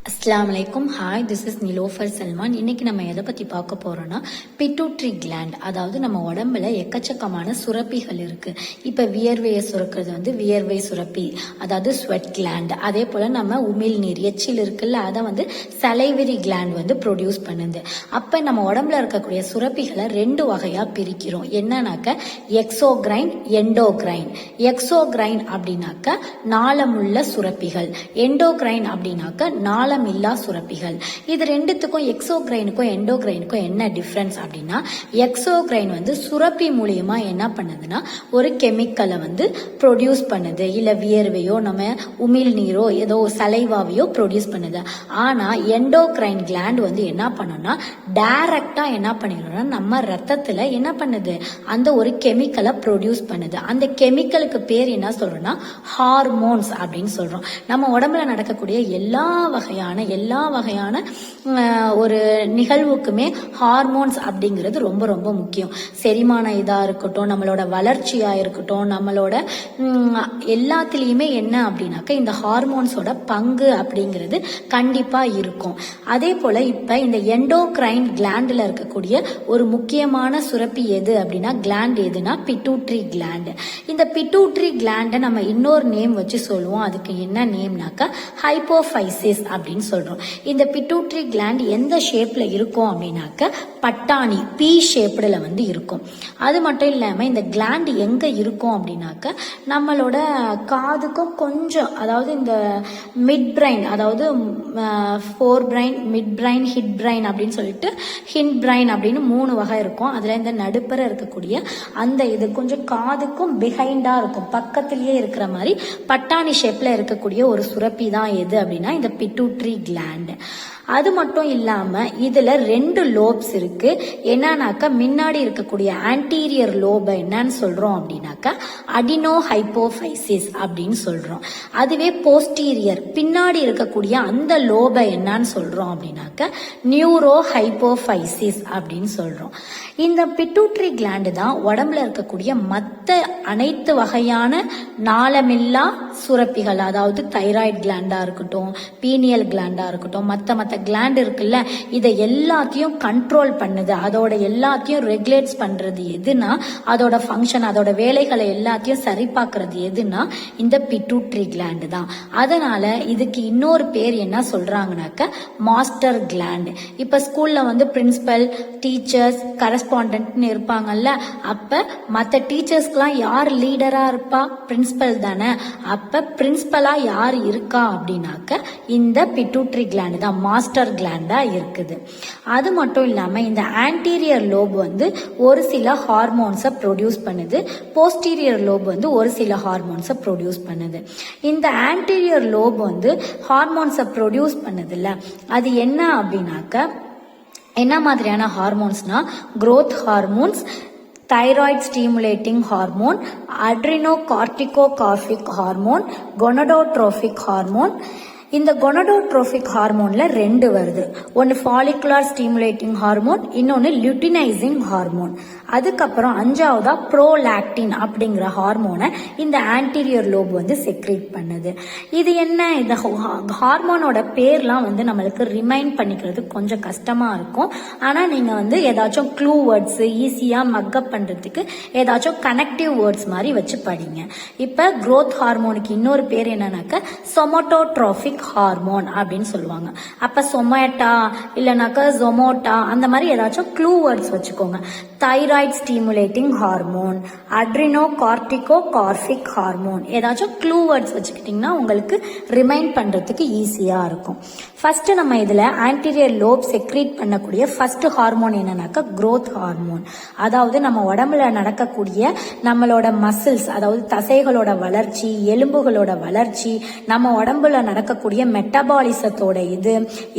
அஸ்ஸலாமு அலைக்கும். Hi, this is Nilofar Salman. இன்னைக்கு நம்ம எதை பற்றி பார்க்க போகிறோன்னா பிட்டூட்ரி கிளாண்ட். அதாவது நம்ம உடம்புல எக்கச்சக்கமான சுரப்பிகள் இருக்குது. இப்போ வியர்வையை சுரக்கிறது வந்து வியர்வை சுரப்பி, அதாவது ஸ்வெட் கிளாண்ட். அதே போல் நம்ம உமிழ்நீர் எச்சில் இருக்குல்ல, அதை வந்து சலைவரி கிளாண்ட் வந்து ப்ரொடியூஸ் பண்ணுது. அப்போ நம்ம உடம்புல இருக்கக்கூடிய சுரப்பிகளை ரெண்டு வகையாக பிரிக்கிறோம். என்னன்னாக்க எக்ஸோகிரைன், எண்டோகிரைன். எக்ஸோகிரைன் அப்படின்னாக்க நாளமுள்ள சுரப்பிகள், எண்டோகிரைன் அப்படின்னாக்க நாளமில்லா சுரப்பிகள். இது ரெண்டுத்துக்கும் எக்ஸோகிரைனுக்கும் எண்டோகிரைனுக்கும் என்ன டிஃபரன்ஸ் அப்படின்னா, எக்ஸோகிரைன் வந்து சுரப்பி மூலியமா என்ன பண்ணுதுன்னா ஒரு கெமிக்கலை வந்து ப்ரொடியூஸ் பண்ணுது. இல்ல வியர்வையோ நம்ம உமிழ்நீரோ ஏதோ சலைவாவையோ ப்ரொடியூஸ் பண்ணுது. ஆனா எண்டோகிரைன் கிளாண்ட் வந்து என்ன பண்ணும்னா டைரக்டா என்ன பண்ணிடும்னா நம்ம ரத்தத்துல என்ன பண்ணுது, அந்த ஒரு கெமிக்கலை ப்ரொடியூஸ் பண்ணுது. அந்த கெமிக்கலுக்கு பேர் என்ன சொல்றோம்னா ஹார்மோன்ஸ் அப்படின்னு சொல்றோம். நம்ம உடம்புல நடக்கக்கூடிய எல்லா வகையான ஒரு நிகழ்வுக்குமே ஹார்மோன்ஸ் அப்படிங்கிறது ரொம்ப ரொம்ப முக்கியம். செரிமான இதா இருக்கட்டும், நம்மளோட வளர்ச்சியா இருக்கட்டும், நம்மளோட எல்லாத்துலயுமே என்ன அப்படின்னாக்க இந்த ஹார்மோன்ஸோட பங்கு அப்படிங்கிறது கண்டிப்பா இருக்கும். அதே போல இப்ப இந்த எண்டோகிரைன் கிளாண்ட்ல இருக்கக்கூடிய ஒரு முக்கியமான சுரப்பி எது அப்படின்னா கிளாண்ட் எதுனா பிட்டூட்ரி கிளாண்ட். இந்த பிட்டூட்ரி கிளாண்டை நம்ம இன்னொரு நேம் வச்சு சொல்லுவோம். அதுக்கு என்ன நேம்னாக்க ஹைப்போஃபைசிஸ் அப்படின்னு சொல்றோம். இந்த பிட்டூட்ரி கிளாண்ட் எந்த ஷேப்ல இருக்கும் அப்படின்னாக்க பட்டாணி பி ஷேப்ல வந்து இருக்கும். அது மட்டும் இல்லாம இந்த கிளாண்ட் எங்க இருக்கும் அப்படின்னாக்க நம்மளோட காதுக்கும் கொஞ்சம், அதாவது இந்த மிட் பிரைன், அதாவது forebrain, midbrain, hindbrain அப்படின்னு சொல்லிட்டு ஹிண்ட் பிரைன் அப்படின்னு 3 வகை இருக்கும். அதுல இந்த நடுப்பற இருக்கக்கூடிய அந்த இது கொஞ்சம் காதுக்கும் பிஹைண்டா இருக்கும், பக்கத்திலேயே இருக்கிற மாதிரி பட்டாணி ஷேப்ல இருக்கக்கூடிய ஒரு சுரப்பி தான் எது அப்படின்னா இந்த பிட்டூட்ரி கிளாண்ட். அது மட்டும் இல்லாம இதுல 2 லோப்ஸ் இருக்கு. என்னன்னாக்கா முன்னாடி இருக்கக்கூடிய ஆன்டீரியர் லோபை என்னன்னு சொல்றோம் அப்படின்னாக்கா அடினோ ஹைப்போஃபைசிஸ் அப்படின்னு சொல்றோம். அதுவே போஸ்டீரியர் பின்னாடி இருக்கக்கூடிய அந்த லோபை என்னன்னு சொல்றோம் அப்படின்னாக்கா நியூரோ ஹைப்போஃபைசிஸ் அப்படின்னு சொல்றோம். இந்த பிட்டூட்ரி கிளாண்டு தான் உடம்புல இருக்கக்கூடிய மற்ற அனைத்து வகையான நாளமில்லா சுரப்பிகள், அதாவது தைராய்டு கிளாண்டா இருக்கட்டும், பீனியல் கிளாண்டா இருக்கட்டும், மற்ற கிளாண்ட் இருக்குல்ல, இதை எல்லாத்தையும் கண்ட்ரோல் பண்ணுது. அதோட எல்லாத்தையும் ரெகுலேட்ஸ் பண்றது எதுனா, அதோட ஃபங்க்ஷன், அதோட வேலைகளை எல்லாத்தையும் சரி பார்க்கறது எதுனா இந்த பிட்டூட்ரி கிளாண்ட் தான். அதனால இதுக்கு இன்னொரு பேர் என்ன சொல்றாங்கனாக்க மாஸ்டர் கிளாண்ட். இப்ப ஸ்கூல்ல வந்து பிரின்சிபல், டீச்சர்ஸ், கரஸ்பாண்டன்ட்னு இருப்பாங்கல்ல, அப்ப மற்ற டீச்சர்ஸ்க்குலாம் யார் லீடரா இருப்பா? பிரின்சிபல் தானே. அப்ப பிரின்சிபலா யார் இருக்கா அப்படின்னாக்க இந்த பிட்டூட்ரி கிளாண்ட் தான், மாஸ்டர் கிளாண்டா இருக்குது. அது மட்டும் இல்லாம இந்த ஆன்டீரியர் லோப் வந்து ஒரு சில ஹார்மோன்ஸை ப்ரொடியூஸ் பண்ணுது, போஸ்டீரியர் லோப் வந்து ஒரு சில ஹார்மோன்ஸை ப்ரொடியூஸ் பண்ணுது. இந்த ஆன்டீரியர் லோப் வந்து ஹார்மோன்ஸை ப்ரொடியூஸ் பண்ணுதுல்ல, அது என்ன அப்படின்னாக்க என்ன மாதிரியான ஹார்மோன்ஸ்னா growth hormones, thyroid stimulating hormone, adrenocorticotropic hormone, gonadotrophic hormone. இந்த கொனடோட்ரோபிக் ஹார்மோன்ல 2 வருது. ஒன்னு ஃபாலிகுலர் ஸ்டிமுலேட்டிங் ஹார்மோன், இன்னொன்னு லியூட்டினைசிங் ஹார்மோன். அதுக்கப்புறம் 5ஆவதா ப்ரோலாக்டின் அப்படிங்கிற ஹார்மோனை இந்த ஆன்டீரியர் லோப் வந்து செக்ரேட் பண்ணுது. இது என்ன, இந்த ஹார்மோனோட பேர்லாம் வந்து நம்மளுக்கு ரிமைண்ட் பண்ணிக்கிறது கொஞ்சம் கஷ்டமா இருக்கும். ஆனா நீங்க வந்து ஏதாச்சும் க்ளூ வேர்ட்ஸ் ஈஸியா மக்கப் பண்றதுக்கு ஏதாச்சும் கனெக்டிவ் வேர்ட்ஸ் மாதிரி வச்சு படிங்க. இப்ப growth ஹார்மோனுக்கு இன்னொரு பேர் என்னன்னாக்க சொமோட்டோட்ரோபிக் ஹார்மோன் அப்படின்னு சொல்லுவாங்க. அப்ப சொமேட்டா இல்லனாக்க ஜொமோட்டா அந்த மாதிரி ஏதாச்சும் க்ளூ வேர்ட்ஸ் வச்சுக்கோங்க. தைராய்டு ஸ்டிமுலேட்டிங் ஹார்மோன், அட்ரினோகார்டிகோகார்பிக் ஹார்மோன், ஏதாச்சும் க்ளூ வேர்ட்ஸ் வச்சுக்கிட்டீங்கன்னா உங்களுக்கு ரிமைண்ட் பண்றதுக்கு ஈஸியா இருக்கும். ஃபர்ஸ்ட் நம்ம இதுல ஆன்டீரியர் லோப் செக்ரீட் பண்ணக்கூடிய ஃபர்ஸ்ட் ஹார்மோன் என்னன்னாக்க growth ஹார்மோன். அதாவது நம்ம உடம்புல நடக்கக்கூடிய நம்மளோட மசில்ஸ், அதாவது தசைகளோட வளர்ச்சி, எலும்புகளோட வளர்ச்சி, நம்ம உடம்புல நடக்கக்கூடிய மெட்டபாலிசத்தோட இது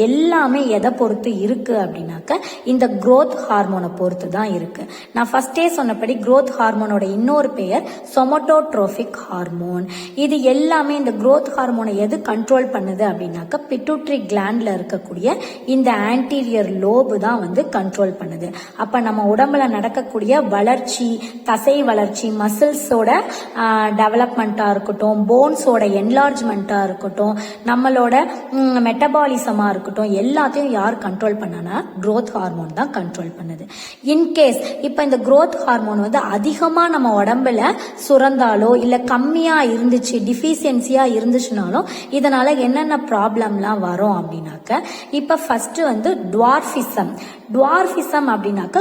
எல்லாமே எதை பொறுத்து இருக்கு அப்படின்னாக்க இந்த growth ஹார்மோனை பொறுத்து தான் இருக்கு. நான் ஃபர்ஸ்டே சொன்னபடி growth ஹார்மோனோட இன்னொரு பெயர் சொமோட்டோட்ரோபிக் ஹார்மோன். இது எல்லாமே இந்த growth ஹார்மோனை எது கண்ட்ரோல் பண்ணுது அப்படின்னாக்க பிட்டூட்ரி கிளாண்ட்ல இருக்கக்கூடிய இந்த ஆன்டீரியர் லோபு தான் வந்து கண்ட்ரோல் பண்ணுது. அப்ப நம்ம உடம்புல நடக்கக்கூடிய வளர்ச்சி, தசை வளர்ச்சி, மசில்ஸோட டெவலப்மெண்டா இருக்கட்டும், போன்ஸோட என்லார்ஜ்மெண்டா இருக்கட்டும், நம்ம நம்மளோட மெட்டபாலிசமாக இருக்கட்டும் எல்லாத்தையும் யார் கண்ட்ரோல் பண்ணனா growth ஹார்மோன் தான் கண்ட்ரோல் பண்ணுது. இன்கேஸ் இப்போ இந்த growth ஹார்மோன் வந்து அதிகமாக நம்ம உடம்புல சுரந்தாலோ இல்லை கம்மியாக இருந்துச்சு டிஃபிஷியன்சியாக இருந்துச்சுனாலும் இதனால என்னென்ன ப்ராப்ளம்லாம் வரும் அப்படின்னாக்க இப்போ ஃபர்ஸ்ட் வந்து டுவார்ஃபிசம் அப்படின்னாக்க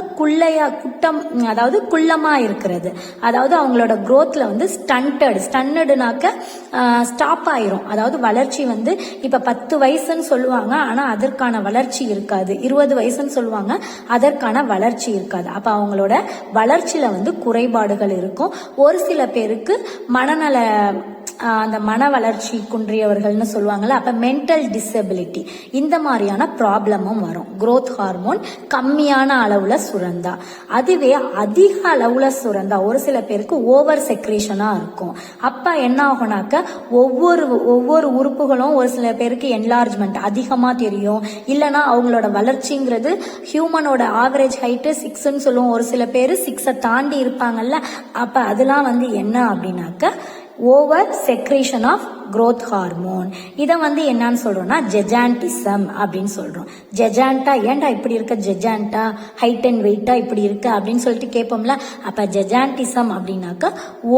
அதாவது குள்ளமா இருக்கிறது, அதாவது அவங்களோட growthல வந்து ஸ்டன்னடுனாக்க ஸ்டாப் ஆயிரும். அதாவது வளர்ச்சி வந்து இப்ப 10 வயசுன்னு சொல்லுவாங்க, ஆனா அதற்கான வளர்ச்சி இருக்காது. 20 வயசுன்னு சொல்லுவாங்க, அதற்கான வளர்ச்சி இருக்காது. அப்ப அவங்களோட வளர்ச்சியில வந்து குறைபாடுகள் இருக்கும். ஒரு சில பேருக்கு அந்த மன வளர்ச்சி குன்றியவர்கள்னு சொல்லுவாங்கல்ல, அப்ப மென்டல் டிசபிலிட்டி இந்த மாதிரியான ப்ராப்ளமும் வரும் growth ஹார்மோன் கம்மியான அளவுல சுரந்தா. அதுவே அதிக அளவுல சுரந்தா ஒரு சில பேருக்கு ஓவர் செக்ரேஷனா இருக்கும். அப்ப என்ன ஆகும்னாக்க ஒவ்வொரு உறுப்புகளும் ஒரு சில பேருக்கு என்லார்ஜ்மெண்ட் அதிகமா தெரியும். இல்லைன்னா அவங்களோட வளர்ச்சிங்கிறது ஹியூமனோட ஆவரேஜ் ஹைட்டு 6ன்னு சொல்லுவோம், ஒரு சில பேர் 6 தாண்டி இருப்பாங்கல்ல. அப்ப அதெல்லாம் வந்து என்ன அப்படின்னாக்க over secretion of growth hormone. இதை வந்து என்னன்னு சொல்றோம்னா ஜெஜான்டிசம் அப்படின்னு சொல்றோம். ஜெஜான்டா ஏன்டா இப்படி இருக்க, ஜெஜான்டா ஹைட் அண்ட் வெயிட்டா இப்படி இருக்கு அப்படின்னு சொல்லிட்டு கேட்போம்ல. அப்ப ஜெஜான்டிசம் அப்படின்னாக்க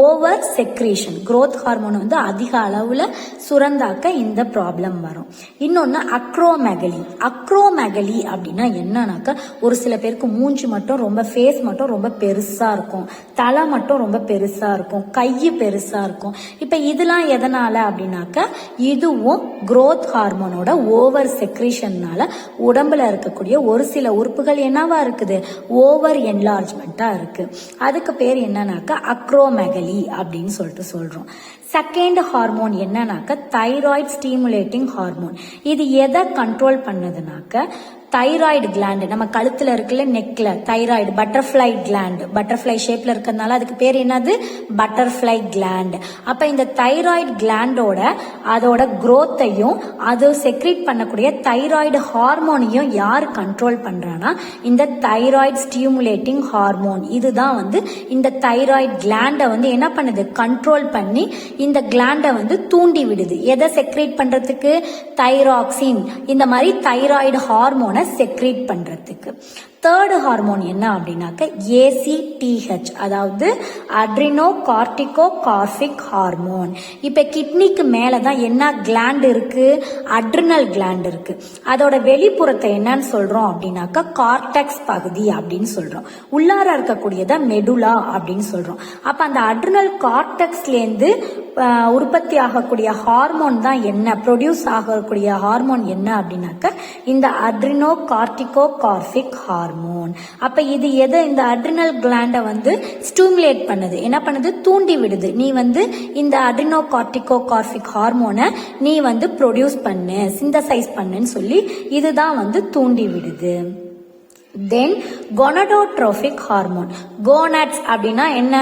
ஓவர் செக்ரேஷன், growth ஹார்மோன் வந்து அதிக அளவுல சுரந்தாக்க இந்த ப்ராப்ளம் வரும். இன்னொன்னு அக்ரோமெகலி அப்படின்னா என்னன்னாக்க ஒரு சில பேருக்கு மூஞ்சி மட்டும் ரொம்ப ஃபேஸ் மட்டும் ரொம்ப பெருசா இருக்கும், தலை மட்டும் ரொம்ப பெருசா இருக்கும், கை பெருசா இருக்கும். இப்ப இதெல்லாம் எதனால அப்படின்னாக்க இதுவும் growth ஹார்மோனோட ஓவர் செக்ரேஷன்னால உடம்புல இருக்கக்கூடிய ஒரு சில உறுப்புகள் என்னவா இருக்குது, ஓவர் என்லார்ஜ்மெண்டா இருக்கு. அதுக்கு பேர் என்னன்னாக்க அக்ரோமெகலி அப்படின்னு சொல்லிட்டு சொல்றோம். செகண்ட் ஹார்மோன் என்னன்னாக்க தைராய்டு ஸ்டிமுலேட்டிங் ஹார்மோன். இது எதை கண்ட்ரோல் பண்ணுதுனாக்க தைராய்டு கிளாண்டு, நம்ம கழுத்துல இருக்குல்ல நெக்ல தைராய்டு பட்டர்ஃப்ளை கிளாண்டு, பட்டர்ஃப்ளை ஷேப்ல இருக்கிறதுனால அதுக்கு பேர் என்னது பட்டர்ஃப்ளை கிளாண்ட். அப்ப இந்த தைராய்டு கிளாண்டோட அதோட growth-ஐயும் அது செக்ரீட் பண்ணக்கூடிய தைராய்டு ஹார்மோனையும் யார் கண்ட்ரோல் பண்றானா இந்த தைராய்டு ஸ்டிமுலேட்டிங் ஹார்மோன். இதுதான் வந்து இந்த தைராய்டு கிளாண்டை வந்து என்ன பண்ணுது, கண்ட்ரோல் பண்ணி இந்த கிளாண்டை வந்து தூண்டி விடுது. எதை செக்ரீட் பண்றதுக்கு, தைராக்சின் இந்த மாதிரி தைராய்டு ஹார்மோனை செக்ரீட் பண்றதுக்கு. தேர்ட் ஹார்மோன் என்ன அப்படின்னாக்க ACTH, அதாவது அட்ரினோ கார்டிகோகார்பிக் ஹார்மோன். இப்ப கிட்னிக்கு மேலதான் என்ன கிளாண்ட் இருக்கு, அட்ரினல் கிளாண்ட் இருக்கு. அதோட வெளிப்புறத்தை என்னன்னு சொல்றோம் அப்படின்னாக்க கார்டெக்ஸ் பகுதி அப்படின்னு சொல்றோம். உள்ளார இருக்கக்கூடியத மெடுலா அப்படின்னு சொல்றோம். அப்ப அந்த அட்ரினல் கார்டெக்ஸ்ல இருந்து உற்பத்தி ஆகக்கூடிய ஹார்மோன் தான் என்ன, ப்ரொடியூஸ் ஆகக்கூடிய ஹார்மோன் என்ன அப்படின்னாக்க இந்த அட்ரினோ கார்டிகோகார்பிக் ஹார்மோன். அப்ப இது எதை, இந்த அட்ரினல் கிளாண்டை வந்து ஸ்டிமுலேட் பண்ணுது, என்ன பண்ணுது, தூண்டி விடுது. நீ வந்து இந்த அட்ரினோ கார்டிகோகார்பிக் ஹார்மோனை நீ வந்து ப்ரொடியூஸ் பண்ணு, சிந்தசைஸ் பண்ணுன்னு சொல்லி இதுதான் வந்து தூண்டி விடுது. தென் கொனடோட்ரோபிக் ஹார்மோன். கோனாட்ஸ் அப்படின்னா என்ன,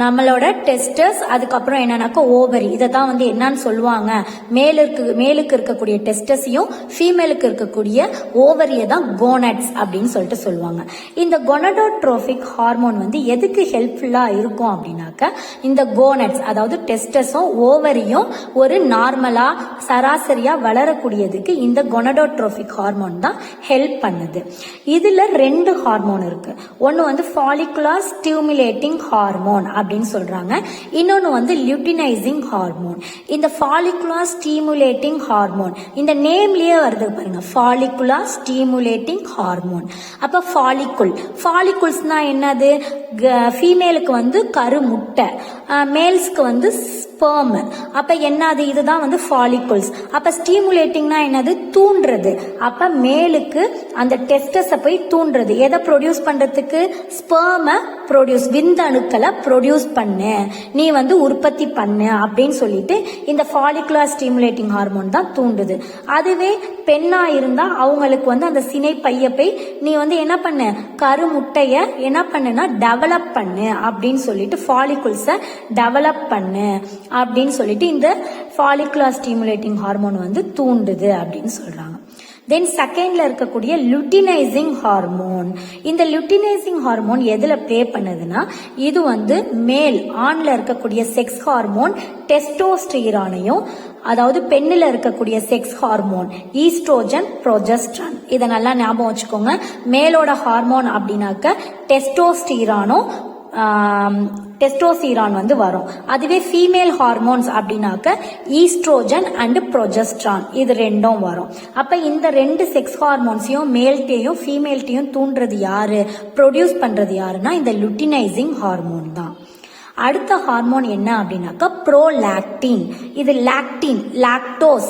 நம்மளோட டெஸ்டஸ், அதுக்கப்புறம் என்னன்னாக்கா ஓவரி. இதை தான் வந்து என்னன்னு சொல்லுவாங்க, மேலுக்கு இருக்கக்கூடிய டெஸ்டஸையும் ஃபீமேலுக்கு இருக்கக்கூடிய ஓவரியை தான் கோனாட்ஸ் அப்படின்னு சொல்லிட்டு சொல்லுவாங்க. இந்த கொனடோட்ரோபிக் ஹார்மோன் வந்து எதுக்கு ஹெல்ப்ஃபுல்லா இருக்கும் அப்படின்னாக்க இந்த கோனாட்ஸ், அதாவது டெஸ்டஸும் ஓவரியும் ஒரு நார்மலா சராசரியா வளரக்கூடியதுக்கு இந்த கொனடோட்ரோபிக் ஹார்மோன் தான் ஹெல்ப் பண்ணுது. இதுல 2 ஹார்மோன் இருக்கு. ஒன்னு வந்து ஃபாலிகுலர் ஸ்டிமுலேட்டிங் ஹார்மோன் அப்படின்னு சொல்றாங்க, இன்னொன்னு வந்து லியூட்டினைசிங் ஹார்மோன். இந்த ஃபாலிகுலர் ஸ்டிமுலேட்டிங் ஹார்மோன் இந்த நேம்லயே வருது பாருங்க, ஃபாலிகுலர் ஸ்டிமுலேட்டிங் ஹார்மோன். அப்ப ஃபாலிகுல்ஸ்னா என்னது, ஃபீமேலுக்கு வந்து கரு முட்டை, மேல்ஸ்க்கு வந்து ஸ்பெர்ம். அப்ப என்னது, இதுதான் வந்து ஃபாலிகுல்ஸ். அப்ப ஸ்டிமுலேட்டிங்னா என்னது, தூண்டுறது. அப்ப மேலுக்கு அந்த டெஸ்டஸை போய் தூண்டுறது, எதை ப்ரொடியூஸ் பண்றதுக்கு, ஸ்பெர்மை ப்ரொடியூஸ், விந்தணுக்களை ப்ரொடியூஸ் பண்ணு, நீ வந்து உற்பத்தி பண்ணு அப்படின்னு சொல்லிட்டு இந்த ஃபாலிகுலர் ஸ்டிமுலேட்டிங் ஹார்மோன் தான் தூண்டுது. அதுவே பெண்ணா இருந்தா அவங்களுக்கு வந்து அந்த சினை பைய போய் நீ வந்து என்ன பண்ணு, கருமுட்டைய என்ன பண்ணுனா டெவலப் பண்ணு அப்படின்னு சொல்லிட்டு ஃபாலிகுல்ஸை டெவலப் பண்ணு அப்படின்னு சொல்லிட்டு இந்த ஃபாலிகுலர் ஸ்டிமுலேட்டிங் ஹார்மோன் வந்து தூண்டுது அப்படின்னு சொல்றாங்க. தென் செகண்ட்ல இருக்கக்கூடிய லுட்டினைசிங் ஹார்மோன். இந்த லுட்டினைசிங் ஹார்மோன் எதுல ப்ளே பண்ணுதுன்னா, இது வந்து மேல் ஆண்ல இருக்கக்கூடிய செக்ஸ் ஹார்மோன் டெஸ்டோஸ்டிரானையும் அதாவது பெண்ணில் இருக்கக்கூடிய செக்ஸ் ஹார்மோன் ஈஸ்ட்ரோஜன், ப்ரொஜெஸ்ட்ரான். இதை நல்லா ஞாபகம் வச்சுக்கோங்க. மேலோட ஹார்மோன் அப்படின்னாக்க டெஸ்டோஸ்டிரான் வந்து வரும். அதுவே ஃபீமேல் ஹார்மோன்ஸ் அப்படின்னாக்க ஈஸ்ட்ரோஜன் அண்ட் ப்ரொஜெஸ்ட்ரான் இது ரெண்டும் வரும். அப்ப இந்த ரெண்டு செக்ஸ் ஹார்மோன்ஸையும் மேல்ட்டையும் ஃபீமேல்ட்டையும் தூண்டுறது யாரு, ப்ரொடியூஸ் பண்றது யாருன்னா இந்த லுட்டினைசிங் ஹார்மோன் தான். அடுத்த ஹார்மோன் என்ன அப்படின்னாக்கா ப்ரோலாக்டின். இது லாக்டின், லாக்டோஸ்,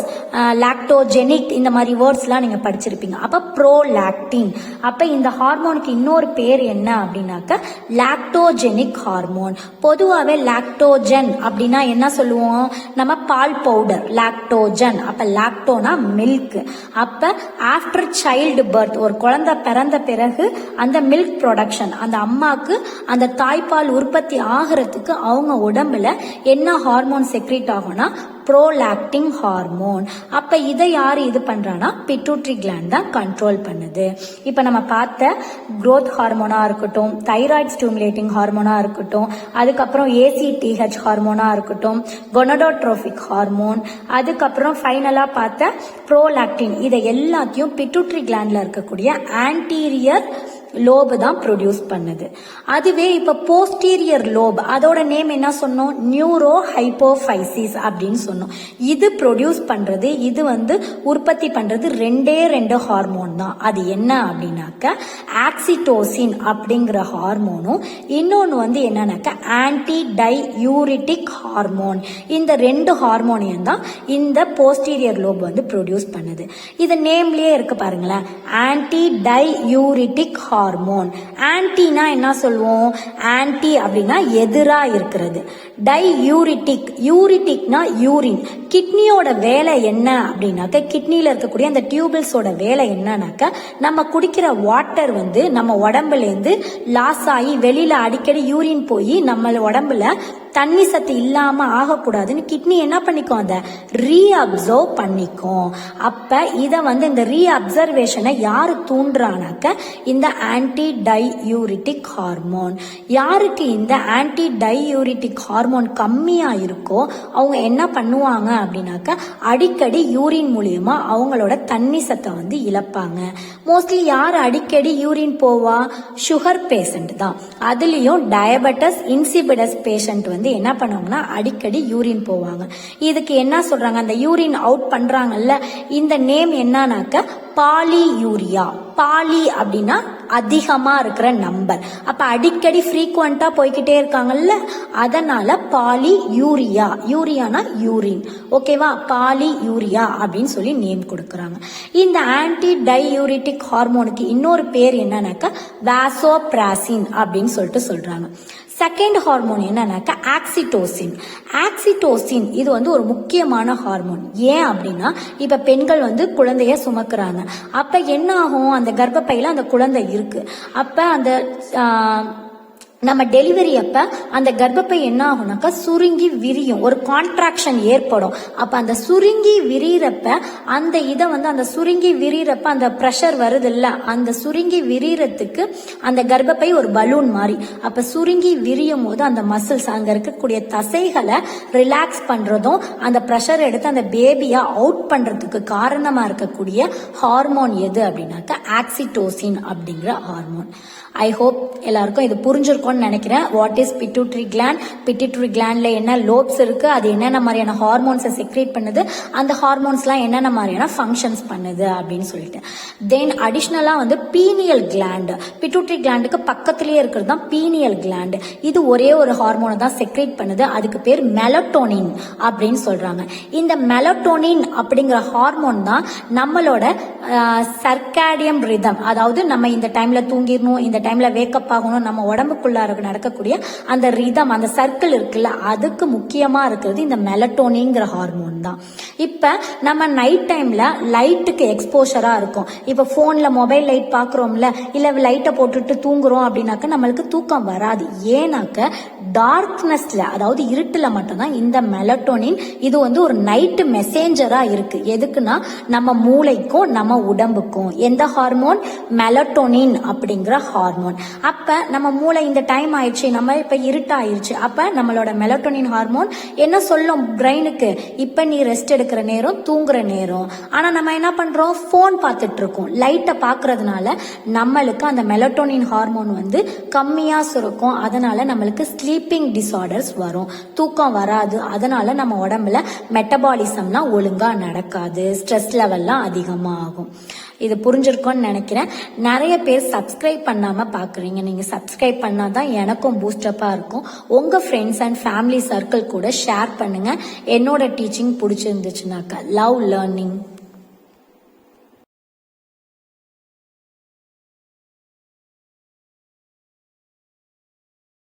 லாக்டோஜெனிக் இந்த மாதிரி வேர்ட்ஸ்லாம் நீங்க படிச்சிருப்பீங்க. அப்ப ப்ரோலாக்டின். அப்ப இந்த ஹார்மோனுக்கு இன்னொரு பேர் என்ன அப்படின்னாக்க லாக்டோஜெனிக் ஹார்மோன். பொதுவாகவே லாக்டோஜன் அப்படின்னா என்ன சொல்லுவோம், நம்ம பால் பவுடர் லாக்டோஜன். அப்ப லாக்டோனா மில்க். அப்ப ஆஃப்டர் சைல்டு பர்த், ஒரு குழந்தை பிறந்த பிறகு அந்த மில்க் ப்ரொடக்ஷன், அந்த அம்மாக்கு அந்த தாய்ப்பால் உற்பத்தி ஆகிறது அவங்க உடம்புல என்ன ஹார்மோன் செக்ரீட் ஆகும்னா ப்ரோலாக்டின் ஹார்மோன். அப்ப இதை யாரு இது பண்றானா பிட்யூட்டரி கிளாண்ட் தான் கண்ட்ரோல் பண்ணுது. இப்ப நம்ம பார்த்த growth ஹார்மோனா இருக்கட்டும், தைராய்டு ஸ்டிமுலேட்டிங் ஹார்மோனா இருக்கட்டும், அதுக்கப்புறம் ACTH ஹார்மோனா இருக்கட்டும், கொனடோட்ரோபிக் ஹார்மோன், அதுக்கப்புறம் ஃபைனலா பார்த்த ப்ரோலாக்டின், இதை எல்லாத்தையும் பிட்யூட்டரி கிளாண்ட்ல இருக்கக்கூடிய ஆன்டீரியர் லோபு தான் ப்ரொடியூஸ் பண்ணுது. அதுவே இப்ப போஸ்டீரியர் லோப், அதோட நேம் என்ன சொன்னோம், நியூரோ ஹைப்போஃபைசிஸ் அப்படின்னு சொன்னோம். இது ப்ரொடியூஸ் பண்றது, இது வந்து உற்பத்தி பண்றது ரெண்டு ஹார்மோன் தான். அது என்ன அப்படின்னாக்க ஆக்சிடோசின் அப்படிங்கிற ஹார்மோனும், இன்னொன்னு வந்து என்னன்னாக்க ஆன்டி டையூரிட்டிக் ஹார்மோன். இந்த ரெண்டு ஹார்மோனையும் தான் இந்த போஸ்டீரியர் லோப் வந்து ப்ரொடியூஸ் பண்ணுது. இது நேம்லயே இருக்கு பாருங்களேன், ஆன்டி டையூரிட்டிக் ஹார்மோன். ஆன்டினா என்ன சொல்லுவோம், ஆன்டி அப்படின்னா எதிரா இருக்கிறது. Diuretic, யூரிட்டிக்னா urine. கிட்னியோட வேலை என்ன அப்படின்னாக்க, கிட்னில இருக்கக்கூடிய அந்த டியூபிள்ஸோட வேலை என்னன்னாக்க, நம்ம குடிக்கிற வாட்டர் வந்து நம்ம உடம்புல இருந்து லாஸ் ஆகி வெளியில அடிக்கடி யூரின் போய் நம்ம உடம்புல தண்ணி சத்து இல்லாம ஆகக்கூடாதுன்னு கிட்னி என்ன பண்ணிக்கும், அதை ரீஅப்சர்வ் பண்ணிக்கும். அப்ப இத வந்து இந்த ரீஅப்சர்வேஷனை யாரு தூண்டுறானாக்க இந்த ஆன்டி டையூரிட்டிக் ஹார்மோன். யாருக்கு இந்த ஆன்டி டையூரிட்டிக் ஹார்மோன் கம்மியா இருக்கோ அவங்க என்ன பண்ணுவாங்க அப்படின்னாக்க அடிக்கடி யூரின் மூலியமா அவங்களோட தண்ணி சத்தை வந்து இழப்பாங்க. மோஸ்ட்லி யார் அடிக்கடி யூரின் போவா, சுகர் பேஷண்ட் தான். அதுலயும் டயபெட்டஸ் இன்சிபிடஸ் பேஷண்ட் வந்து என்ன பண்ணுவாங்கன்னா அடிக்கடி யூரின் போவாங்க. இதுக்கு என்ன சொல்றாங்க, அந்த யூரின் அவுட் பண்றாங்கல்ல, இந்த நேம் என்னன்னாக்க பாலியூரியா. பாலி அப்படின்னா அதிகமா இருக்கிற நம்பர். அப்ப அடிக்கடி ஃப்ரீக்வெண்டா போய்கிட்டே இருக்காங்கல்ல, அதனால பாலி யூரியா. யூரியானா யூரின், ஓகேவா, பாலி யூரியா அப்படின்னு சொல்லி நேம் கொடுக்கறாங்க. இந்த ஆன்டி டையூரிட்டிக் ஹார்மோனுக்கு இன்னொரு பேர் என்னன்னாக்க வாசோபிராசின் அப்படின்னு சொல்லிட்டு சொல்றாங்க. செகண்ட் ஹார்மோன் என்னன்னாக்க ஆக்சிடோசின். ஆக்சிடோசின் இது வந்து ஒரு முக்கியமான ஹார்மோன். ஏன் அப்படின்னா இப்ப பெண்கள் வந்து குழந்தைய சுமக்குறாங்க. அப்ப என்ன ஆகும், அந்த கர்ப்பப்பையில அந்த குழந்தை இருக்கு. அப்ப அந்த நம்ம டெலிவரி அப்ப அந்த கர்ப்பப்பை என்ன ஆகும்னாக்கா சுருங்கி விரியும், ஒரு கான்ட்ராக்ஷன் ஏற்படும். அப்ப அந்த சுருங்கி விரிறப்ப அந்த இதை வந்து அந்த சுருங்கி விரிறப்ப அந்த ப்ரெஷர் வருது இல்ல, அந்த சுருங்கி விரிறதுக்கு அந்த கர்ப்பப்பை ஒரு பலூன் மாதிரி. அப்ப சுருங்கி விரியும் போது அந்த மசில்ஸ், அங்க இருக்கக்கூடிய தசைகளை ரிலாக்ஸ் பண்றதும் அந்த ப்ரெஷர் எடுத்து அந்த பேபியா அவுட் பண்றதுக்கு காரணமா இருக்கக்கூடிய ஹார்மோன் எது அப்படின்னாக்கா ஆக்சிடோசின் அப்படிங்கிற ஹார்மோன். ஐ ஹோப் எல்லாருக்கும் இது புரிஞ்சிருக்கும்னு நினைக்கிறேன். What is pituitary gland, pituitary கிளாண்ட்ல என்ன லோப்ஸ் இருக்கு, அது என்னென்ன மாதிரியான ஹார்மோன்ஸை செக்ரேட் பண்ணுது, அந்த ஹார்மோன்ஸ்லாம் என்னென்ன மாதிரியான ஃபங்க்ஷன்ஸ் பண்ணுது அப்படின்னு சொல்லிட்டு. தென் அடிஷ்னலா வந்து பீனியல் கிளாண்ட், பிட்யூட்டரி கிளாண்டுக்கு பக்கத்திலேயே இருக்கிறது தான் பீனியல் கிளாண்ட். இது ஒரே ஒரு ஹார்மோனை தான் செக்ரேட் பண்ணுது, அதுக்கு பேர் மெலட்டோனின் அப்படின்னு சொல்றாங்க. இந்த மெலட்டோனின் அப்படிங்கிற ஹார்மோன் தான் நம்மளோட சர்க்காடியம் ரிதம், அதாவது நம்ம இந்த டைம்ல தூங்கிடணும், இந்த டைம்ல வேக்கப் ஆகணும், நம்ம உடம்புக்குள்ளார நடக்கக்கூடிய அந்த ரிதம், அந்த சர்க்கிள் இருக்குல்ல, அதுக்கு முக்கியமா இருக்கிறது இந்த மெலட்டோனிங்கிற ஹார்மோன் தான். இப்ப நம்ம நைட் டைம்ல லைட்டுக்கு எக்ஸ்போஷரா இருக்கும். இப்ப போன்ல மொபைல் லைட் பாக்குறோம்ல, இல்ல லைட்டை போட்டுட்டு தூங்குறோம் அப்படின்னாக்க நம்மளுக்கு தூக்கம் வராது. ஏன்னாக்க டார்க்னஸ்ல அதாவது இருட்டுல மட்டும்தான் இந்த மெலட்டோனின் இது வந்து ஒரு நைட்டு மெசேஞ்சரா இருக்கு. எதுக்குன்னா நம்ம மூளைக்கும் நம்ம உடம்புக்கும். எந்த ஹார்மோன்? மெலட்டோனின் அப்படிங்கிற ஹார்மோன். அப்ப நம்ம மூளை இந்த டைம் ஆயிடுச்சு, நம்ம இப்ப இருட்டாயிருச்சு, அப்ப நம்மளோட மெலட்டோனின் ஹார்மோன் என்ன சொல்லும் பிரெயினுக்கு? இப்ப நீ ரெஸ்ட் எடுக்கிற நேரம், தூங்குற நேரம். ஆனா நம்ம என்ன பண்றோம்? போன் பார்த்துட்டு இருக்கோம். லைட்டை பாக்குறதுனால நம்மளுக்கு அந்த மெலட்டோனின் ஹார்மோன் வந்து கம்மியா சுரக்கும். அதனால நம்மளுக்கு ஸ்லீப்பிங் டிசார்டர்ஸ் வரும், தூக்கம் வராது. அதனால நம்ம உடம்புல மெட்டபாலிசம்லாம் ஒழுங்கா நடக்காது, ஸ்ட்ரெஸ் லெவல்லாம் அதிகமா ஆகும். இது புரிஞ்சிருக்கும்னு நினைக்கிறேன். நிறைய பேர் சப்ஸ்கிரைப் பண்ணாம பாக்குறீங்க. நீங்க சப்ஸ்கிரைப் பண்ணாதான் எனக்கும் பூஸ்டப்பா இருக்கும். உங்க ஃப்ரெண்ட்ஸ் அண்ட் ஃபேமிலி சர்க்கிள் கூட ஷேர் பண்ணுங்க. என்னோட டீச்சிங் பிடிச்சிருந்துச்சுனாக்கா. Love learning.